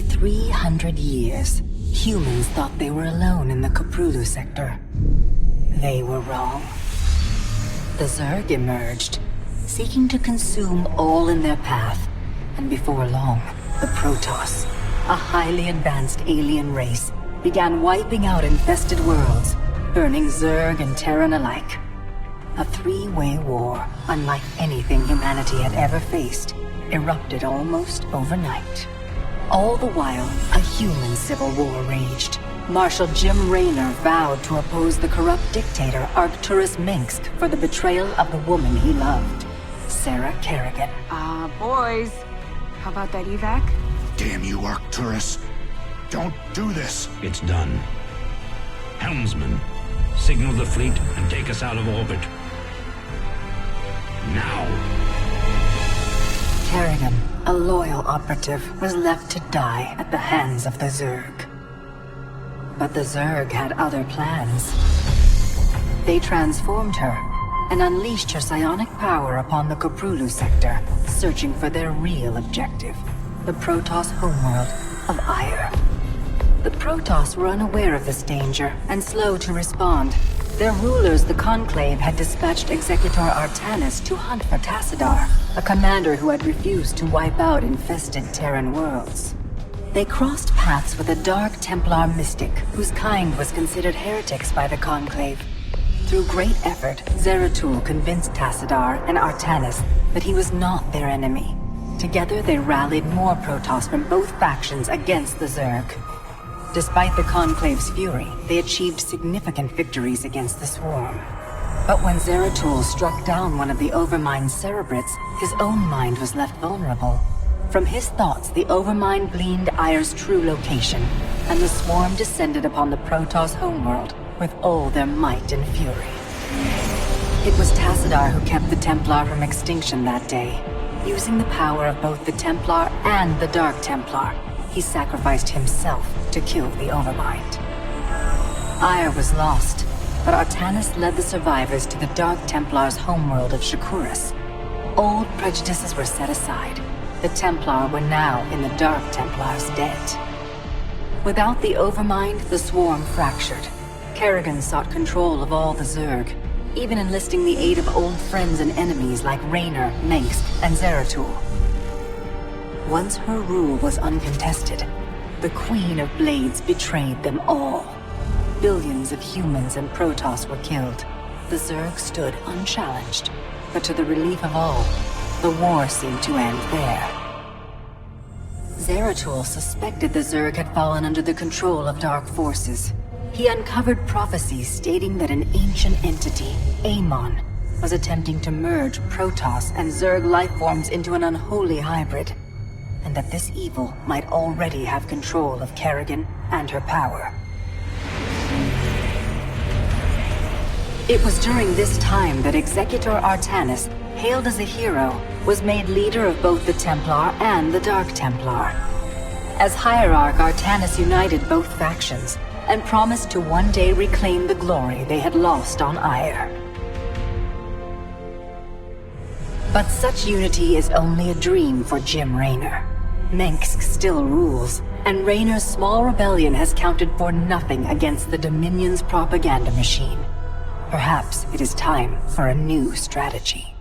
nearly 300 years, humans thought they were alone in the Prologue sector. They were wrong. The Zerg emerged, seeking to consume all in their path, and before long, the Protoss, a highly advanced alien race, began wiping out infested worlds, burning Zerg and Terran alike. A three-way war, unlike anything humanity had ever faced, erupted almost overnight. All the while, a human civil war raged. Marshal Jim Raynor vowed to oppose the corrupt dictator Arcturus Minsk for the betrayal of the woman he loved, Sarah Kerrigan. Boys, how about that evac? Damn you, Arcturus. Don't do this. It's done. Helmsman, signal the fleet and take us out of orbit. Now! Kerrigan, a loyal operative, was left to die at the hands of the Zerg. But the Zerg had other plans. They transformed her and unleashed her psionic power upon the Prologue sector, searching for their real objective, the Protoss homeworld of Ire. The Protoss were unaware of this danger and slow to respond. Their rulers, the Conclave, had dispatched Executor Artanis to hunt for Tassadar, a commander who had refused to wipe out infested Terran worlds. They crossed paths with a Dark Templar mystic, whose kind was considered heretics by the Conclave. Through great effort, Zeratul convinced Tassadar and Artanis that he was not their enemy. Together they rallied more Protoss from both factions against the Zerg. Despite the Conclave's fury, they achieved significant victories against the Swarm. But when Zeratul struck down one of the Overmind's Cerebrits, his own mind was left vulnerable. From his thoughts, the Overmind gleaned Ire's true location, and the Swarm descended upon the Protoss homeworld with all their might and fury. It was Tassadar who kept the Templar from extinction that day. Using the power of both the Templar and the Dark Templar, he sacrificed himself to kill the Overmind. Ire was lost, but Artanis led the survivors to the Dark Templar's homeworld of Shakuras. Old prejudices were set aside. The Templar were now in the Dark Templar's debt. Without the Overmind, the Swarm fractured. Kerrigan sought control of all the Zerg, even enlisting the aid of old friends and enemies like Raynor, Mengsk, and Zeratul. Once her rule was uncontested, the Queen of Blades betrayed them all. Billions of humans and Protoss were killed. The Zerg stood unchallenged, but to the relief of all, the war seemed to end there. Zeratul suspected the Zerg had fallen under the control of dark forces. He uncovered prophecies stating that an ancient entity, Amon, was attempting to merge Protoss and Zerg lifeforms into an unholy hybrid, and that this evil might already have control of Kerrigan and her power. It was during this time that Executor Artanis, hailed as a hero, was made leader of both the Templar and the Dark Templar. As Hierarch, Artanis united both factions, and promised to one day reclaim the glory they had lost on Ire. But such unity is only a dream for Jim Raynor. Mengsk still rules, and Raynor's small rebellion has counted for nothing against the Dominion's propaganda machine. Perhaps it is time for a new strategy.